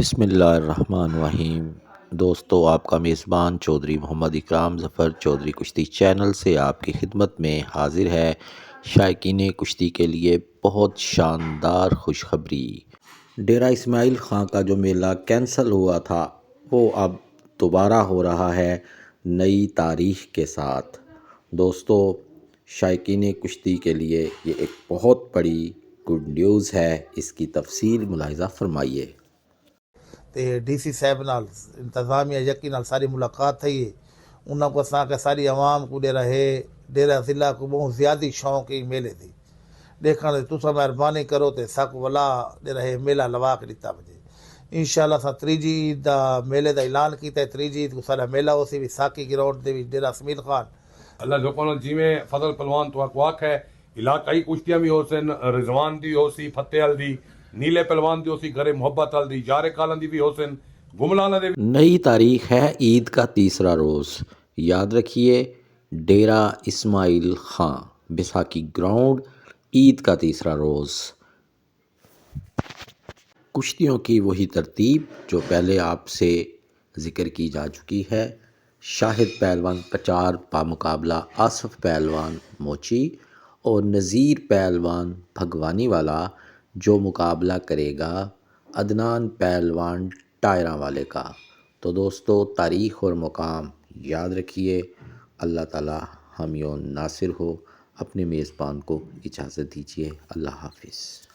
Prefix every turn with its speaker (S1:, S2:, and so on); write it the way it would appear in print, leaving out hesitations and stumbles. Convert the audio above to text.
S1: بسم اللہ الرحمن الرحیم۔ دوستو، آپ کا میزبان چودھری محمد اکرام ظفر چودھری کشتی چینل سے آپ کی خدمت میں حاضر ہے۔ شائقین کشتی کے لیے بہت شاندار خوشخبری۔ ڈیرہ اسماعیل خاں کا جو میلہ کینسل ہوا تھا وہ اب دوبارہ ہو رہا ہے نئی تاریخ کے ساتھ۔ دوستو، شائقین کشتی کے لیے یہ ایک بہت بڑی گڈ نیوز ہے، اس کی تفصیل ملاحظہ فرمائیے۔
S2: تے ڈی سی صاحب نال انتظامیہ یقی نال ساری ملاقات تھی ہے۔ انہاں کو اساں کے ساری عوام کو ڈیرا ہے، ڈیرہ ضلع کو بہت زیادہ شوق ہے میلے دی دیکھن دے۔ تساں مہربانی کرو تے ساکو ولا ڈیرا ہے میلہ لوا کے دتا وجے انشاءاللہ۔ اساں تریجی عید دا میلے دا اعلان کیتا ہے۔ تریجی عید کو سارا میلہ ہو سی بھی ساکی گراؤنڈ دے وچ ڈیرہ اسماعیل خان۔
S3: اللہ جو کو جیویں فضل پلوان تو اقواق ہے علاقائی کشتیاں بھی ہو سن، رضوان دی ہو سی، فتح ال دی، نیلے پلوان دی ہو سی، گھر محبت ال دی، جارے کالن دی بھی ہو سن، گملانا دے
S1: نئی تاریخ ہے عید کا تیسرا روز۔ یاد رکھیے، ڈیرہ اسماعیل خاں، بیساکھی گراؤنڈ، عید کا تیسرا روز۔ کشتیوں کی وہی ترتیب جو پہلے آپ سے ذکر کی جا چکی ہے۔ شاہد پہلوان پچار بمقابلہ آصف پہلوان موچی اور نذیر پہلوان بھگوانی والا جو مقابلہ کرے گا عدنان پہلوان ٹائراں والے کا۔ تو دوستو، تاریخ اور مقام یاد رکھیے۔ اللہ تعالی حامی و ناصر ہو۔ اپنے میزبان کو اجازت دیجیے۔ اللہ حافظ۔